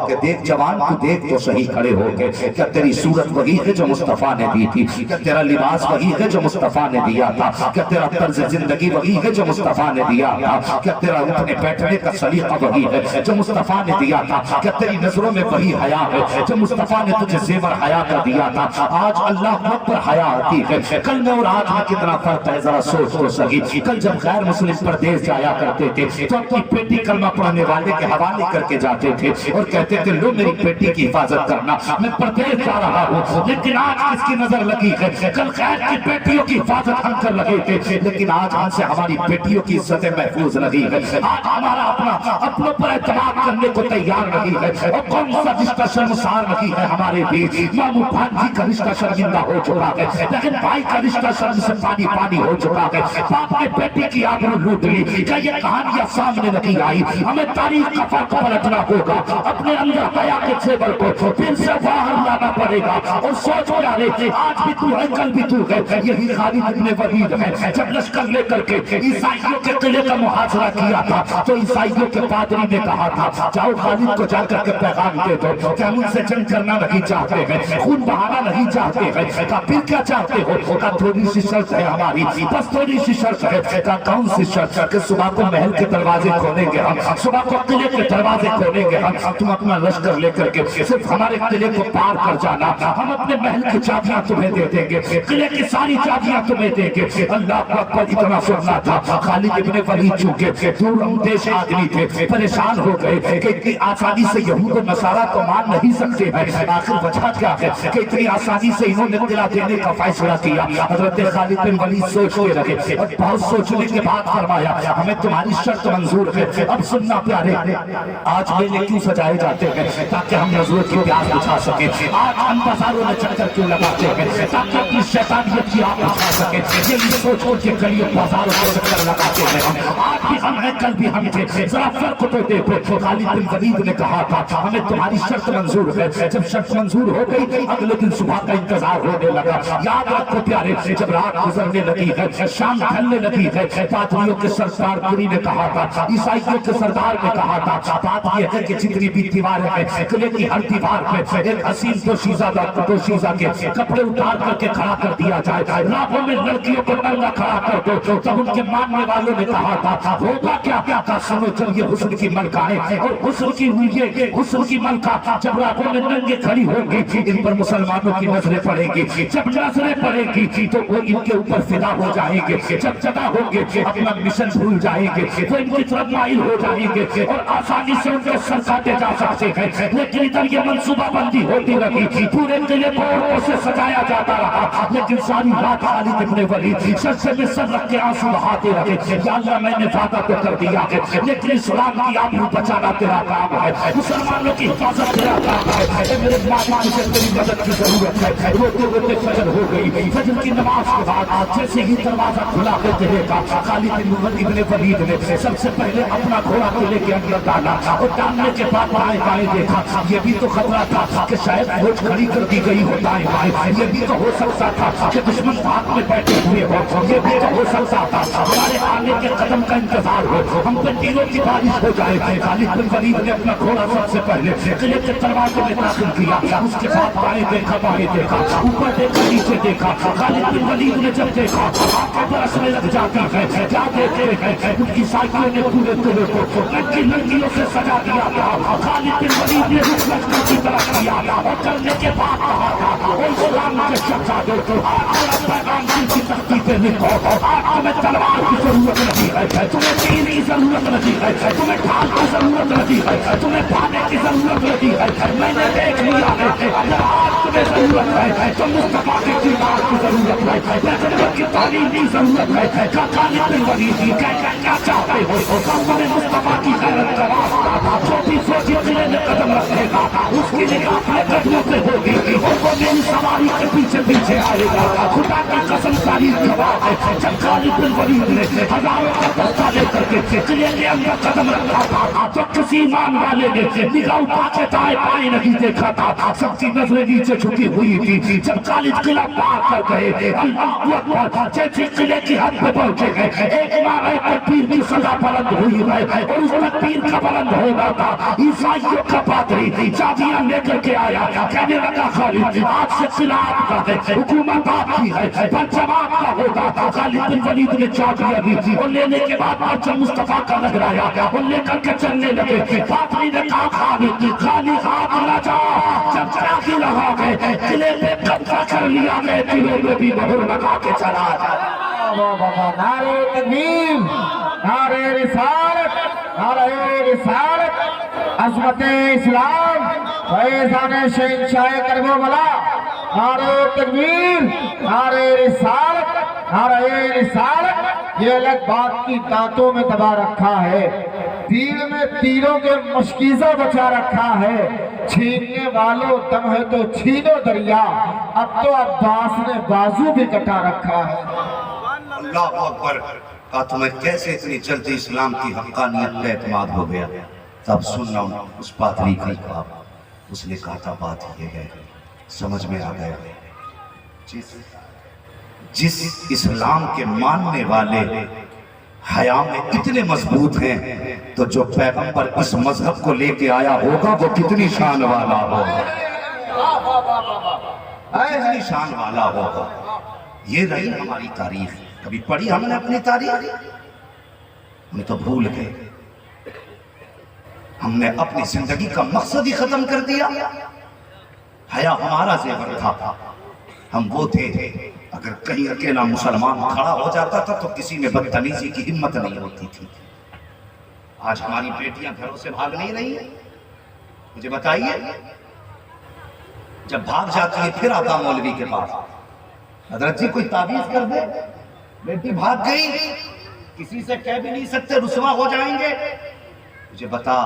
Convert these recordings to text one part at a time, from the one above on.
کہ دیکھ جوان تو دیکھ تو صحیح کھڑے ہو کے، کیا تیری صورت وہی ہے جو مصطفیٰ نے دی تھی؟ کیا تیرا لباس وہی ہے جو مصطفیٰ نے دیا تھا؟ کیا تیرا طرز زندگی وہی ہے جو مصطفیٰ نے دیا تھا؟ کیا تیرا اٹھنے بیٹھنے کا سلیقہ وہی ہے جو مصطفیٰ نے دیا تھا؟ کیا تیری نظروں میں وہی حیا ہے جو مصطفیٰ نے تجھے زیور حیا کا دیا تھا؟ آج اللہ پر حیا آتی ہے، کل میں اور آج میں کتنا فرق ہے ذرا سوچ تو صحیح۔ کل جب غیر مسلم پردیس جایا کرتے تھے تو اپنی بیٹی کلمہ پڑھنے والے کے حوالے کر کے جاتے تھے اور کہتے تھے لو میری بیٹی کی حفاظت کرنا، میں پردیس جا رہا ہوں۔ لیکن آج کس کی نظر لگی ہے؟ کل غیر کی بیٹیوں کی حفاظت ہم کر لگے تھے، لیکن آج ہم سے ہماری بیٹیوں کی عزتیں محفوظ نہیں ہے۔ آج ہمارا اپنوں پر اعتماد کرنے کو تیار نہیں ہے، اور کون سا رشتہ شرمسار نہیں ہے ہمارے بیچ۔ مامو بھانجی کا رشتہ شرمندہ ہو چکا ہے، لیکن بھائی کا رشتہ شرم سے پانی پانی ہو چکا ہے۔ باپ نے بیٹی کی آبرو لوٹ لی، کیا یہ کہانیاں سامنے نہیں آئی؟ ہمیں تاریخ کا فرق پلٹنا ہوگا، اپنے اندر حیا کے زیور کو پھر سے باہر لانا پڑے گا اور سوچ کیا رہے آج بھی تو ہے کل بھی تو ہے۔ یہی خالد ابن ولید ہے، جب لشکر لے کر کے عیسائیوں کے قلعے کا محاصرہ کیا تھا تو عیسائیوں کے پادری نے کہا تھا جاؤ خالد کو جا کر کے پیغام دے دو کہ ہم ان سے جنگ کرنا نہیں چاہتے ہیں، خون بہانا نہیں چاہتے ہیں۔ کہا پھر کیا چاہتے ہو؟ کہا تھوڑی سی شرط ہے ہماری، بس تھوڑی سی شرط ہے۔ کہا کون سی شرط؟ کہ صبح کو محل کے دروازے کھولیں گے ہم، صبح کو قلعے کے دروازے کھولیں گے ہم، تم اپنا لشکر لے کر کے صرف ہمارے قلعے کو پار کر جانا، ہم اپنے محل کی چابیاں تمہیں دے دیں گے، قلعے کی ساری چابیاں تمہیں دیں گے۔ اللہ اکبر، اتنا سننا تھا۔ خالد ابن ولید چونکہ دور اندیش آدمی تھے، پریشان ہو گئے کہ اتنی آسانی سے یہود و نصارہ کو مان نہیں سکتے ہیں، آخر وجہ کیا ہے کہ اتنی آسانی سے انہوں نے قلعہ دینے کا فیصلہ کیا؟ حضرت خالد بن ولید سوچتے رہے اور بہت سوچنے کے بعد فرمایا ہمیں تمہاری شرط منظور ہے۔ اب سننا پیارے، آج میلے کیوں سجائے جاتے ہیں؟ تاکہ ہم نظروں کی پیاس بجھا سکیں۔ آج ہم بازاروں میں چکر کیوں لگاتے ہیں؟ تاکہ اپنی شیطانیت کی آگ بجھا سکیں۔ یہ سوچ کے گلیوں بازاروں میں چکر لگاتے ہیں، آج بھی ہم ہیں کل بھی ہم تھے، ذرا فرق تو دیکھو۔ خالد بن ولید نے کہا تھا ہمیں تمہاری شرط منظور ہے۔ جب شرط منظور ہو گئی اگلے دن صبح کا انتظار ہونے لگا۔ یاد رکھو پیارے، جب رات گزرنے لگی ہے، شام ڈھلنے لگی ہے، پادریوں کے سردار پوری نے کہا تھا، عیسائیوں کے سردار نے کہا تھا، بات یہ ہے کہ جتنی بھی دیواریں ہیں قلعے کی ہر دیوار پہ ایک حسین دوشیزہ کے کپڑے اتار کر کے کھڑا کر دیا جائے، راہوں میں لڑکیوں کو ننگا کھڑا کر دو۔ تب ان کے ماننے والوں نے کہا تھا ہوگا کیا؟ کہا سنو، جب یہ حسن کی ملکہ ہے اور حسن کی ملکہ جب راہوں میں ننگے کھڑی ہوگی ان پر مسلمانوں کی نظریں پڑیں گی، جب نظریں پڑیں گی تو وہ ان کے اوپر فدا ہو جائیں گے، جب فدا ہوں گے اپنا مشن بھول جائیں گے، وہ ان کی طرف مائل ہو جائیں گے اور آسانی سے ان کے سر کاٹے جا سکتے ہیں۔ لیکن ادھر یہ منصوبہ بندی ہوتی رہی، پورے قلعے کو عورتوں سے سجایا جاتا رہا، لیکن ساری رات خالد ابن ولید سر میں سر رکھ کے آنسو بہاتے رہے، یا اللہ میں نے وعدہ تو کر دیا ہے لیکن اسلام کی آبرو بچانا تیرا کام ہے، مسلمانوں کی حفاظت تیرا کام ہے۔ اے میرے مالک، مجھے تیری مدد کی ضرورت ہے۔ روتے روتے فجر ہو گئی، فجر کی نماز کے بعد جیسے ہی دروازہ کھلا کے دیکھا خالد ابن ولید نے سب سے پہلے اپنا گھوڑا قلعے کے اندر ڈالا اور ڈالنے کے بعد بائیں بائیں دیکھا۔ یہ بھی تو خطرہ تھا کہ شاید فوج کھڑی کر دی گئی ہو دائیں بائیں، یہ بھی تو ہو سکتا تھا کہ دشمن بھاگ میں بیٹھے ہوئے ہو، یہ بھی تو ہو سکتا تھا ہمارے آنے کے قدم کا انتظار ہو، ہم پہ تیروں کی بارش ہو جائے۔ خالد بن ولید نے اپنا گھوڑا سب سے پہلے قلعے کے دروازے میں داخل کیا، اس کے بعد بائیں دیکھا بائیں دیکھا، اوپر دیکھا نیچے دیکھا۔ خالد بن ولید نے جب دیکھا آنکھیں برسنے لگ جاتی ہے، کیا دیکھتے ہیں ان کی سائیکلوں نے پورے قلعے کو لڑکیوں سے سجا دیا تھا۔ خالد بن ولید نے رخ لشکر کی طرف کیا اور کرنے کے بعد کہا تھا اے اسلام کے شہزادوں کو میرا پیغام دل کی تختی پہ لکھو، تمہیں تلوار کی ضرورت نہیں ہے، تمہیں تیر کی ضرورت نہیں ہے، تمہیں ڈھال کی ضرورت نہیں ہے، تمہیں بھانے کی ضرورت نہیں ہے۔ میں نے دیکھ لیا ہے اگر آج تمہیں ضرورت ہے تو مصطفیٰ کے کردار کی ضرورت ہے، پیغمبر کی تعلیم کی ضرورت ہے۔ خالد بن ولید کیا چاہتے ہو؟ تمہیں مصطفیٰ کی غیرت کا واسطہ جو بھی سوچی قلعے میں قدم رکھے گا اس کی نگاہ اپنے قدموں پہ ہوگی اور وہ میری سواری کے پیچھے پیچھے آئے گا. خدا کی قسم تاریخ گواہ ہے جب خالد بن ولید نے ہزاروں کا دستہ لے کر کے قلعے کے اندر قدم رکھا تھا تو کسی ایمان والے نے نگاہ اٹھا کے دائیں بائیں نہیں دیکھا تھا. سب کی نظریں نیچے جھکی ہوئی تھی. جب خالد قلعہ پار کر گئے اللہ اکبر جیسے قلعے کی حد پہ پہنچے گئے ایک نعرہ تکبیر کی صدا بلند ہوئی ہے اور اس تکبیر کا بلند ہونا تھا. عیسائیوں کا پادری چابیاں لے کر کے آیا کہنے لگا خالد آج سے قلعہ آپ کا ہے, حکومت آپ کی ہے, پرچم آپ کا ہوگا. خالد بن ولید نے چابیاں دی اور لینے کے بعد پرچم مصطفیٰ کا لگرایا اور لے کر کے چلنے لگے. پادری نے کہا خالد خالی ہاتھ نہ جا. جب چابی لگا گئے قلعے پہ قبضہ کر لیا گئے قلعے میں بھی مہر لگا کے چلا جائے. نعرہ تکبیر, نعرہ رسالت, نعرہ رسالت, عظمت اسلام, فیضان شہنشاہ کرم و بلا. نعرہ تکبیر, نعرہ رسالت, نعرہ رسالت. یہ الگ بات کی دانتوں میں دبا رکھا ہے, تیر میں تیروں کے مشکیزہ بچا رکھا ہے. چھیننے والوں دم ہے تو چھینو دریا, اب تو عباس نے بازو بھی کٹا رکھا ہے. اللہ اکبر. کہا تمہیں کیسے اتنی جلدی اسلام کی حقانیت پہ اعتماد ہو گیا؟ تب سننا اس پادری کا خواب. اس نے کہا تھا بات یہ ہے, سمجھ میں آ گیا. جس اسلام کے ماننے والے حیا میں اتنے مضبوط ہیں تو جو پیغمبر اس مذہب کو لے کے آیا ہوگا وہ کتنی شان والا ہوگا, کتنی شان والا ہوگا. یہ رہی ہماری تاریخ. کبھی پڑھی ہم نے اپنی تاریخ؟ ہم تو بھول گئے. ہم نے اپنی زندگی کا مقصد ہی ختم کر دیا. حیا ہمارا زیور تھا. ہم وہ تھے اگر کہیں اکیلا مسلمان کھڑا ہو جاتا تھا تو کسی میں بدتمیزی کی ہمت نہیں ہوتی تھی. آج ہماری بیٹیاں گھروں سے بھاگ نہیں رہی ہیں. مجھے بتائیے, جب بھاگ جاتی ہے پھر آتا مولوی کے پاس, حضرت جی کوئی تعویذ کر دے. بیٹی بھاگ گئی, کسی سے کہہ بھی نہیں سکتے, رسوا ہو جائیں گے. مجھے بتا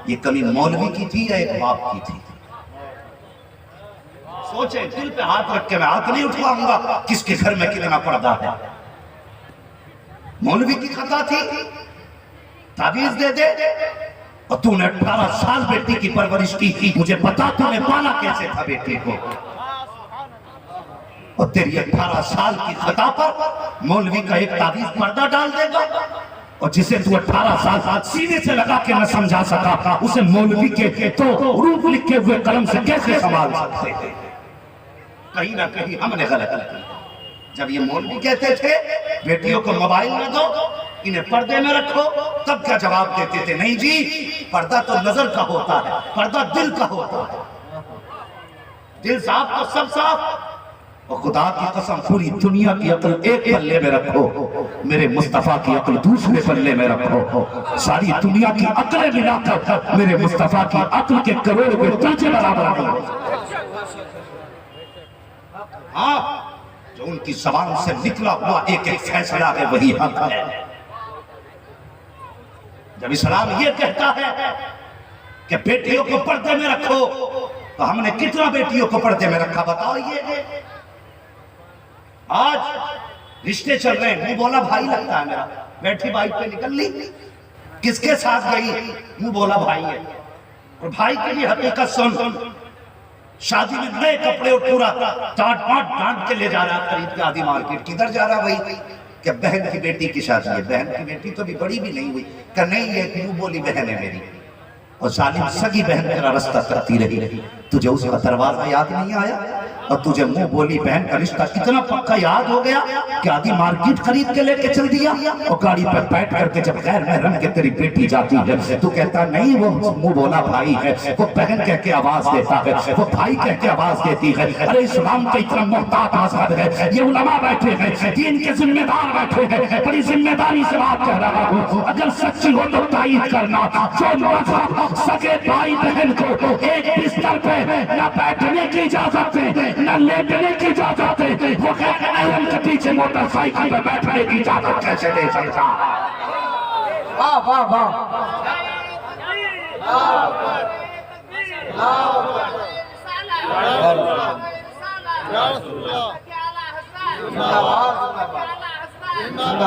یہ کمی مولوی کی تھی یا ایک باپ کی تھی؟ سوچیں, دل پہ ہاتھ رکھ کے میں ہاتھ نہیں اٹھواؤں گا کس کے گھر میں کتنا پردہ ہے. مولوی کی خطا تھی, تعویذ دے دے. اور تو نے 18 سال بیٹی کی پرورش کی. مجھے بتا تو نے پالا کیسے تھا بیٹی کو؟ اور تیری 18 سال کی خطا پر مولوی کا ایک تعویذ پردہ ڈال دے گا. اور جسے تو 18 سال سینے سے لگا کے نہ سمجھا سکا اسے مولوی کے تو روح لکھے ہوئے قلم سے کیسے سنبھال سکتے ہیں؟ کہیں نہ کہیں ہم نے غلط کیا. جب یہ مولوی کہتے تھے بیٹیوں کو موبائل نہ دو, انہیں پردے میں رکھو, تب کیا جواب دیتے تھے؟ نہیں جی, پردہ تو نظر کا ہوتا ہے, پردہ دل کا ہوتا ہے. دل صاف تو سب صاف. اور خدا کی قسم پوری دنیا کی عقل ایک پلے میں رکھو, میرے مصطفیٰ کی عقل دوسرے پلے میں رکھو. ساری دنیا کی عقلیں ملا کر میرے مصطفیٰ کی عقل کے کروڑ میں درجے برابر نہیں. ہاں, جو ان کی زبان سے نکلا ہوا ایک ایک فیصلہ ہے وہی حق ہے. جب اسلام یہ کہتا ہے کہ بیٹیوں کو پردے میں رکھو تو ہم نے کتنا بیٹیوں کو پردے میں رکھا بتائیے. آج رشتے چل رہے ہیں, منہ بولا بھائی لگتا ہے میرا, بیٹھی بائک پہ نکل لی, کس کے ساتھ گئی؟ منہ بولا بھائی ہے. اور بھائی کے لیے حقیقت سن, شادی میں نئے کپڑے اور پورا ڈانٹ کے لے جا رہا, خرید کے آدھی مارکیٹ. کدھر جا رہا بھائی؟ کہ بہن کی بیٹی کی شادی ہے. بہن کی بیٹی تو بھی بڑی بھی نہیں ہوئی, کہ نہیں یہ منہ بولی بہن ہے میری. اور ظالم سگی بہن تیرا رستہ کرتی رہی. تجھے اس کا دروازہ یاد نہیں آیا؟ اور تجھے منہ بولی بہن کا رشتہ اتنا پکا یاد ہو گیا کہ آدھی مارکیٹ خرید کے لے کے چل دیا. اور گاڑی پر بیٹھ کر کے جب غیر محرم کے تیری بیٹی جاتی ہے تو کہتا نہیں وہ منہ بولا بھائی ہے, وہ بہن کہہ کے آواز دیتا ہے, وہ بھائی کہہ کے آواز دیتی ہے. ارے اسلام کا اتنا محتاط آزاد ہے, یہ علماء بیٹھے ہیں, دین کے ذمہ دار بیٹھے ہیں, بڑی ذمہ داری سے بات کہہ رہا ہوں. اگر سچی ہو تو تائید کرنا, جو مذہب سگے بھائی بہن کو ایک بستر پہ نہ بیٹھنے کی اجازت ہے نہ لیٹنے کی اجازت ہے, وہ غیر محرم کے پیچھے موٹر سائیکل پہ بیٹھنے کی اجازت کیسے دے سکتا؟ واہ واہ واہ,